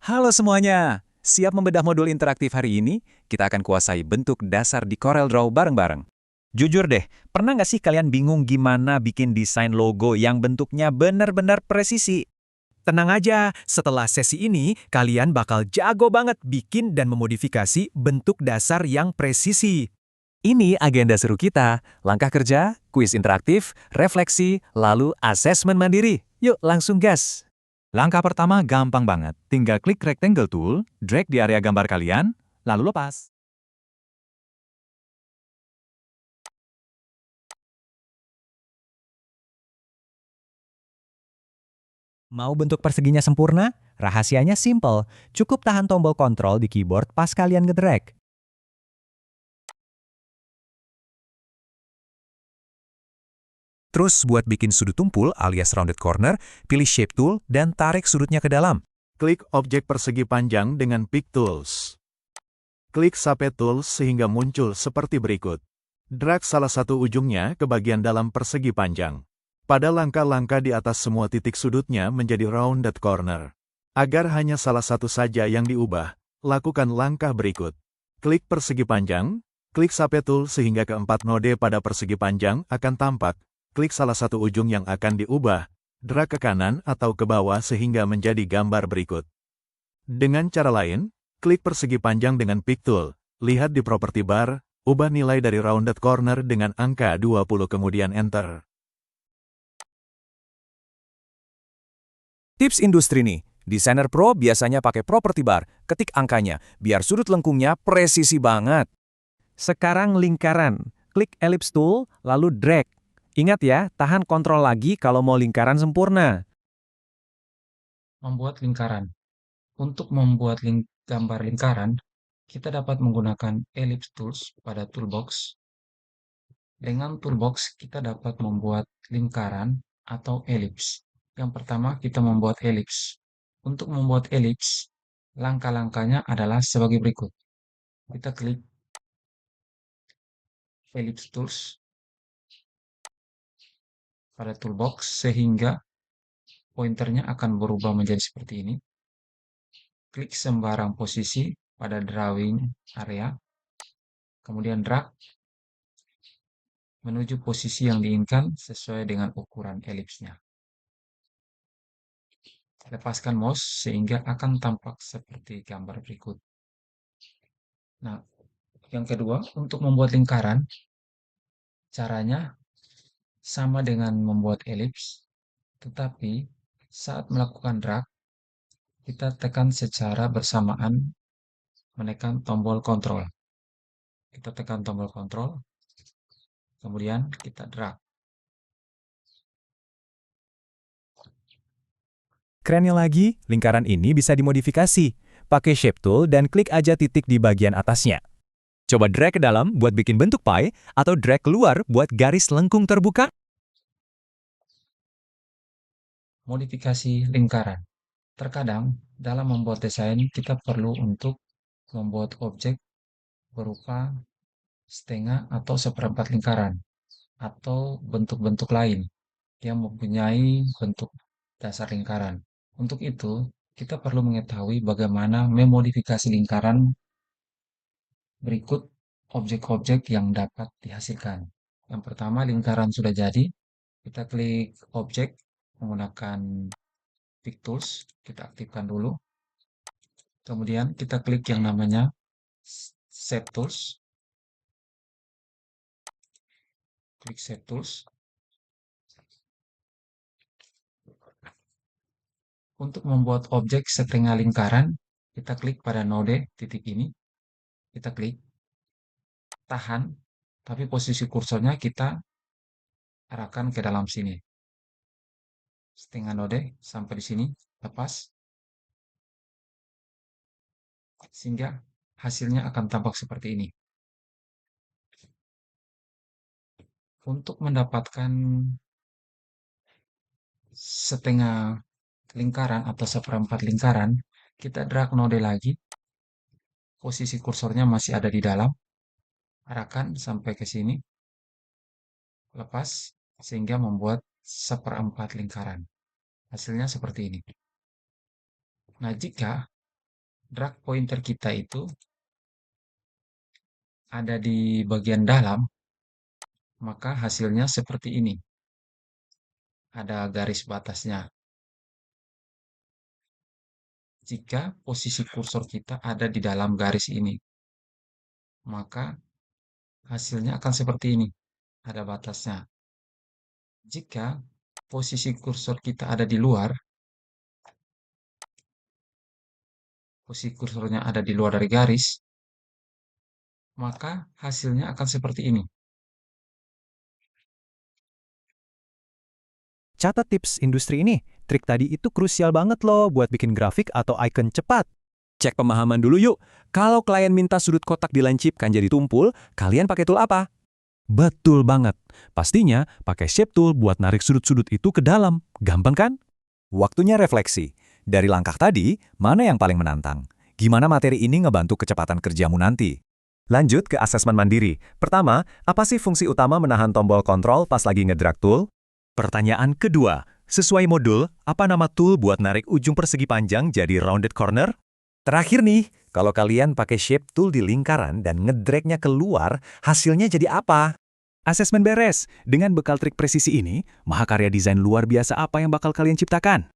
Halo semuanya! Siap membedah modul interaktif hari ini? Kita akan kuasai bentuk dasar di CorelDRAW bareng-bareng. Jujur deh, pernah nggak sih kalian bingung gimana bikin desain logo yang bentuknya benar-benar presisi? Tenang aja, setelah sesi ini, kalian bakal jago banget bikin dan memodifikasi bentuk dasar yang presisi. Ini agenda seru kita, langkah kerja, kuis interaktif, refleksi, lalu asesmen mandiri. Yuk langsung gas! Langkah pertama gampang banget, tinggal klik rectangle tool, drag di area gambar kalian, lalu lepas. Mau bentuk perseginya sempurna? Rahasianya simple, cukup tahan tombol kontrol di keyboard pas kalian ngedrag. Terus buat bikin sudut tumpul alias rounded corner, pilih Shape Tool dan tarik sudutnya ke dalam. Klik objek persegi panjang dengan Pick Tools. Klik Shape Tools sehingga muncul seperti berikut. Drag salah satu ujungnya ke bagian dalam persegi panjang. Pada langkah-langkah di atas semua titik sudutnya menjadi rounded corner. Agar hanya salah satu saja yang diubah, lakukan langkah berikut. Klik persegi panjang, klik Shape Tool sehingga keempat node pada persegi panjang akan tampak. Klik salah satu ujung yang akan diubah, drag ke kanan atau ke bawah sehingga menjadi gambar berikut. Dengan cara lain, klik persegi panjang dengan Pick Tool, lihat di properti bar, ubah nilai dari rounded corner dengan angka 20 kemudian Enter. Tips industri nih, desainer pro biasanya pakai property bar, ketik angkanya, biar sudut lengkungnya presisi banget. Sekarang lingkaran, klik ellipse tool, lalu drag. Ingat ya, tahan kontrol lagi kalau mau lingkaran sempurna. Membuat lingkaran. Untuk membuat gambar lingkaran, kita dapat menggunakan Ellipse Tools pada Toolbox. Dengan Toolbox, kita dapat membuat lingkaran atau ellipse. Yang pertama, kita membuat ellipse. Untuk membuat ellipse, langkah-langkahnya adalah sebagai berikut. Kita klik Ellipse Tools pada Toolbox, sehingga pointernya akan berubah menjadi seperti ini. Klik sembarang posisi pada drawing area, kemudian drag menuju posisi yang diinginkan sesuai dengan ukuran elipsnya. Lepaskan mouse sehingga akan tampak seperti gambar berikut. Nah, yang kedua, untuk membuat lingkaran, caranya sama dengan membuat elips, tetapi saat melakukan drag, kita tekan secara bersamaan menekan tombol kontrol. Kita tekan tombol kontrol, kemudian kita drag. Kerennya lagi, lingkaran ini bisa dimodifikasi. Pakai Shape Tool dan klik aja titik di bagian atasnya. Coba drag ke dalam buat bikin bentuk pie, atau drag keluar buat garis lengkung terbuka. Modifikasi lingkaran. Terkadang, dalam membuat desain, kita perlu untuk membuat objek berupa setengah atau seperempat lingkaran, atau bentuk-bentuk lain yang mempunyai bentuk dasar lingkaran. Untuk itu, kita perlu mengetahui bagaimana memodifikasi lingkaran berikut objek-objek yang dapat dihasilkan. Yang pertama, lingkaran sudah jadi. Kita klik objek menggunakan Pick Tools, kita aktifkan dulu. Kemudian kita klik yang namanya Shape Tools. Klik Shape Tools. Untuk membuat objek setengah lingkaran, kita klik pada node titik ini. Kita klik, tahan, tapi posisi kursornya kita arahkan ke dalam sini. Setengah node sampai di sini, lepas. Sehingga hasilnya akan tampak seperti ini. Untuk mendapatkan setengah lingkaran atau seperempat lingkaran, kita drag node lagi. Posisi kursornya masih ada di dalam. Arahkan sampai ke sini. Lepas, sehingga membuat seperempat lingkaran. Hasilnya seperti ini. Nah, jika drag pointer kita itu ada di bagian dalam, maka hasilnya seperti ini. Ada garis batasnya. Jika posisi kursor kita ada di dalam garis ini, maka hasilnya akan seperti ini. Ada batasnya. Jika posisi kursor kita ada di luar, posisi kursornya ada di luar dari garis, maka hasilnya akan seperti ini. Catat tips industri ini. Trik tadi itu krusial banget loh buat bikin grafik atau icon cepat. Cek pemahaman dulu yuk. Kalau klien minta sudut kotak dilancipkan jadi tumpul, kalian pakai tool apa? Betul banget. Pastinya pakai Shape Tool buat narik sudut-sudut itu ke dalam. Gampang kan? Waktunya refleksi. Dari langkah tadi, mana yang paling menantang? Gimana materi ini ngebantu kecepatan kerjamu nanti? Lanjut ke asesmen mandiri. Pertama, apa sih fungsi utama menahan tombol kontrol pas lagi ngedrag tool? Pertanyaan kedua, sesuai modul, apa nama tool buat narik ujung persegi panjang jadi rounded corner? Terakhir nih, kalau kalian pakai shape tool di lingkaran dan ngedragnya keluar, hasilnya jadi apa? Asesmen beres. Dengan bekal trik presisi ini, mahakarya desain luar biasa apa yang bakal kalian ciptakan?